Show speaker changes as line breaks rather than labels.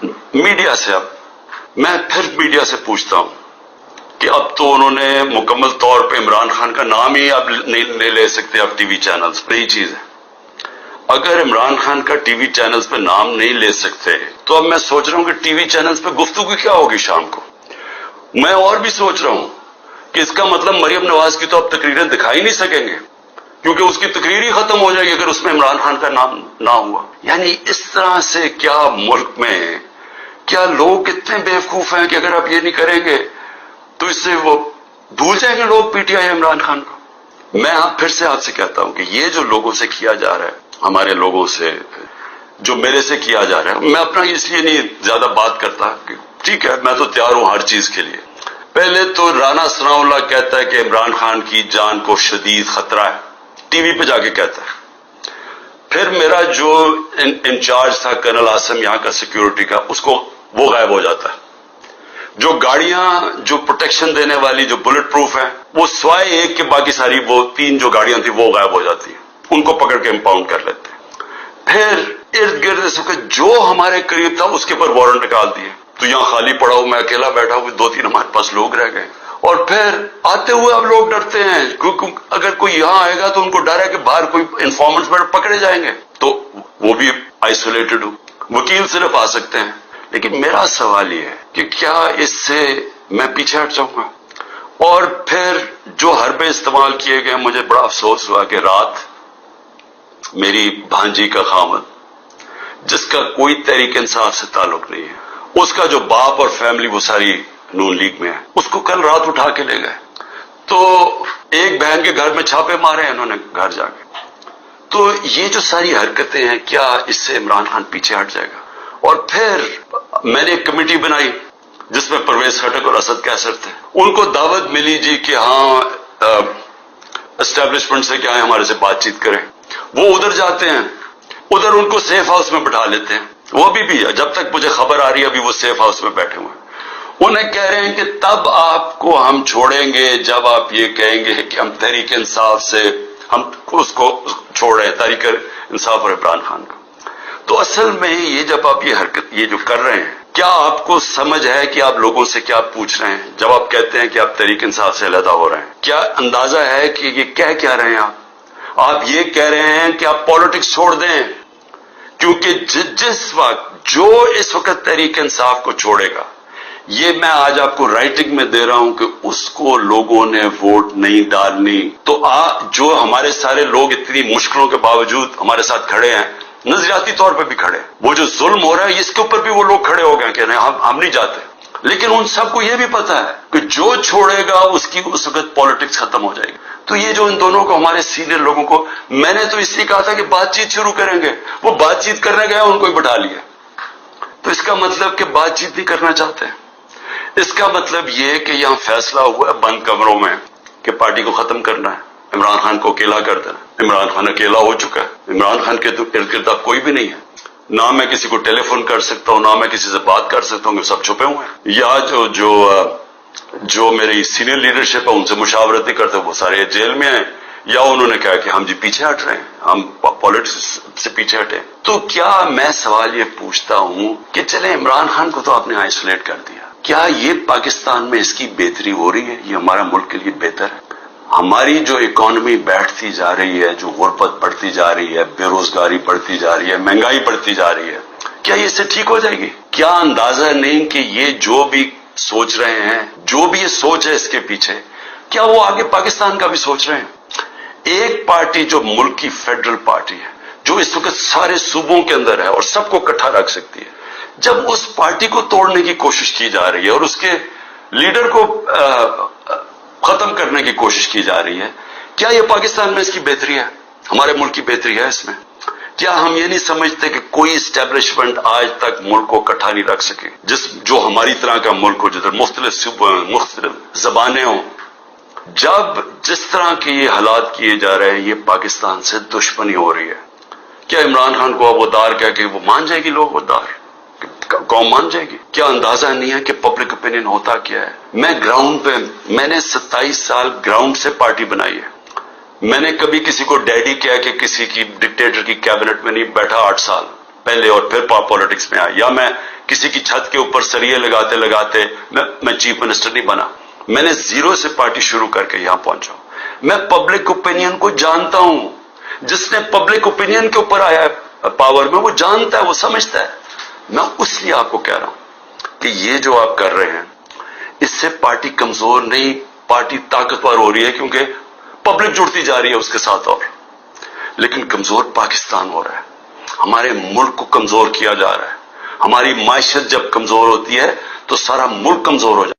Media से, अब मैं फिर मीडिया से पूछता हूं कि अब तो उन्होंने मुकम्मल तौर पे इमरान खान का नाम ही अब नहीं ले सकते, अब टीवी चैनल्स, नई चीज है। अगर इमरान खान का टीवी चैनल्स पे नाम नहीं ले सकते तो अब मैं सोच रहा हूं कि टीवी चैनल्स पे गुफ्तगू क्या होगी शाम को। मैं और भी सोच रहा हूं कि इसका मतलब मरियम नवाज की तो अब तकरीरें दिखाई नहीं सकेंगे, क्योंकि उसकी तकरीर ही खत्म हो जाएगी अगर उसमें इमरान खान का नाम ना हुआ। यानी इस तरह से क्या मुल्क में, क्या लोग इतने बेवकूफ हैं कि अगर आप ये नहीं करेंगे तो इससे वो भूल जाएंगे लोग पीटीआई इमरान खान को। मैं फिर से आपसे कहता हूं कि ये जो लोगों से किया जा रहा है, हमारे लोगों से, जो मेरे से किया जा रहा है, मैं अपना इसलिए नहीं ज्यादा बात करता कि ठीक है मैं तो तैयार हूं हर चीज के लिए। पहले तो राना सनाउल्लाह कहता है कि इमरान खान की जान को शदीद खतरा है, टीवी पे जाके कहता है। फिर मेरा जो इंचार्ज था कर्नल आसम यहां का सिक्योरिटी का, उसको वो गायब हो जाता है। जो गाड़ियां जो प्रोटेक्शन देने वाली जो बुलेट प्रूफ है, वो स्वाय एक के बाकी सारी वो 3 जो गाड़ियां थी वो गायब हो जाती है, उनको पकड़ के इंपाउंड कर लेते हैं। फिर इर्द गिर्द इस वक्त जो हमारे करीब था उसके पर वारंट निकाल दिए, तो यहां खाली पड़ा हूं, मैं अकेला बैठा हूं, 2-3 हमारे पास लोग रह गए। और फिर आते हुए अब लोग डरते हैं, क्योंकि अगर कोई यहां आएगा तो उनको डर है कि बाहर कोई इन्फॉर्मेंट्स पकड़े जाएंगे, तो वो भी आइसोलेटेड हो, वकील सिर्फ आ सकते हैं। लेकिन मेरा सवाल ये है कि क्या इससे मैं पीछे हट जाऊंगा? और फिर जो हरबे इस्तेमाल किए गए, मुझे बड़ा अफसोस हुआ कि रात मेरी भांजी का खामद, जिसका कोई तहरीक इंसाफ से ताल्लुक नहीं है, उसका जो बाप और फैमिली वो सारी नून लीग में है, उसको कल रात उठा के ले गए। तो एक बहन के घर में छापे मारे हैं इन्होंने घर जाके। तो ये जो सारी हरकतें हैं, क्या इससे इमरान खान पीछे हट जाएगा? और फिर मैंने एक कमेटी बनाई जिसमें परवेज खटक और असद कैसर थे। उनको दावत मिली जी कि हाँ एस्टेब्लिशमेंट से क्या है, हमारे से बातचीत करें। वो उधर जाते हैं, उधर उनको सेफ हाउस में बिठा लेते हैं। वो अभी भी है, जब तक मुझे खबर आ रही है अभी वो सेफ हाउस में बैठे हुए हैं। उन्हें कह रहे हैं कि तब आपको हम छोड़ेंगे जब आप ये कहेंगे कि हम तहरीक इंसाफ से हम उसको छोड़ रहे हैं, तहरीक इंसाफ और इमरान खान को। तो असल में ये जब आप ये हरकत ये जो कर रहे हैं, क्या आपको समझ है कि आप लोगों से क्या पूछ रहे हैं? जब आप कहते हैं कि आप तहरीक इंसाफ से अलहदा हो रहे हैं, क्या अंदाजा है कि ये कह क्या रहे हैं आप ये कह रहे हैं कि आप पॉलिटिक्स छोड़ दें, क्योंकि जिस वक्त जो इस वक्त तहरीक इंसाफ को छोड़ेगा, ये मैं आज आपको राइटिंग में दे रहा हूं कि उसको लोगों ने वोट नहीं डालनी। तो जो हमारे सारे लोग इतनी मुश्किलों के बावजूद हमारे साथ खड़े हैं, नजरियाती तौर पे भी खड़े, वो जो जुल्म हो रहा है इसके ऊपर भी वो लोग खड़े हो गए कि नहीं हम नहीं जाते। लेकिन उन सबको ये भी पता है कि जो छोड़ेगा उसकी उस वक्त पॉलिटिक्स खत्म हो जाएगी। तो ये जो इन दोनों को, हमारे सीनियर लोगों को, मैंने तो इसलिए कहा था कि बातचीत शुरू करेंगे, वो बातचीत करने गए उनको ही बिठा लिया। तो इसका मतलब कि बातचीत नहीं करना चाहते हैं। इसका मतलब ये कि यहां फैसला हुआ है बंद कमरों में कि पार्टी को खत्म करना है, इमरान खान को अकेला कर देना। इमरान खान अकेला हो चुका है, इमरान खान के इर्द गिर्द अब कोई भी नहीं है। ना मैं किसी को टेलीफोन कर सकता हूं, ना मैं किसी से बात कर सकता हूं, सब छुपे हुए हैं। या जो मेरी सीनियर लीडरशिप है उनसे मुशावरत नहीं करते, वो सारे जेल में हैं, या उन्होंने कहा कि हम जी पीछे हट रहे हैं, हम पॉलिटिक्स से पीछे हटे। तो क्या मैं सवाल ये पूछता हूं कि चले इमरान खान को तो आपने आइसोलेट कर दिया, क्या ये पाकिस्तान में इसकी बेहतरी हो रही है? ये हमारा मुल्क के लिए बेहतर है? हमारी जो इकोनॉमी बैठती जा रही है, जो गुर्बत बढ़ती जा रही है, बेरोजगारी बढ़ती जा रही है, महंगाई बढ़ती जा रही है, क्या ये इससे ठीक हो जाएगी? क्या अंदाजा नहीं कि ये जो भी सोच रहे हैं, जो भी ये सोच है इसके पीछे, क्या वो आगे पाकिस्तान का भी सोच रहे हैं? एक पार्टी जो मुल्क की फेडरल पार्टी है, जो इस वक्त सारे सूबों के अंदर है और सबको इकट्ठा रख सकती है, जब उस पार्टी को तोड़ने की कोशिश की जा रही है और उसके लीडर को खत्म करने की कोशिश की जा रही है, क्या ये पाकिस्तान में इसकी बेहतरी है? हमारे मुल्क की बेहतरी है इसमें? क्या हम ये नहीं समझते कि कोई एस्टेब्लिशमेंट आज तक मुल्क को इकट्ठा नहीं रख सके, जो हमारी तरह का मुल्क हो, जिधर मुख्तलिफ सूबे, मुख्तलिफ जबानें हों? जब जिस तरह के ये हालात किए जा रहे हैं, ये पाकिस्तान से दुश्मनी हो रही है। क्या इमरान खान को अब वदार कह के वो मान जाएगी? लोग वदार कौम मान जाएगी? क्या अंदाजा नहीं है कि पब्लिक ओपिनियन होता क्या है? मैं ग्राउंड पे, मैंने 27 साल ग्राउंड से पार्टी बनाई है। मैंने कभी किसी को डैडी कह के किसी की डिक्टेटर की कैबिनेट में नहीं बैठा 8 साल। پہلے اور پھر پالیٹکس میں آیا، یا میں کسی کی چھت کے اوپر سریے لگاتے لگاتے میں چیف منسٹر نہیں بنا. میں نے زیرو سے پارٹی شروع کر کے یہاں پہنچا. میں پبلک اوپینین کو جانتا ہوں. جس نے پبلک اوپینین کے اوپر آیا ہے پاور میں، وہ جانتا ہے، وہ سمجھتا ہے. میں اس لیے آپ کو کہہ رہا ہوں کہ یہ جو آپ کر رہے ہیں اس سے پارٹی کمزور نہیں، پارٹی طاقتور ہو رہی ہے، کیونکہ پبلک جڑتی جا رہی ہے اس کے ساتھ. اور لیکن کمزور پاکستان ہو رہا ہے، ہمارے ملک کو کمزور کیا جا رہا ہے. ہماری معیشت جب کمزور ہوتی ہے تو سارا ملک کمزور ہو جاتا ہے.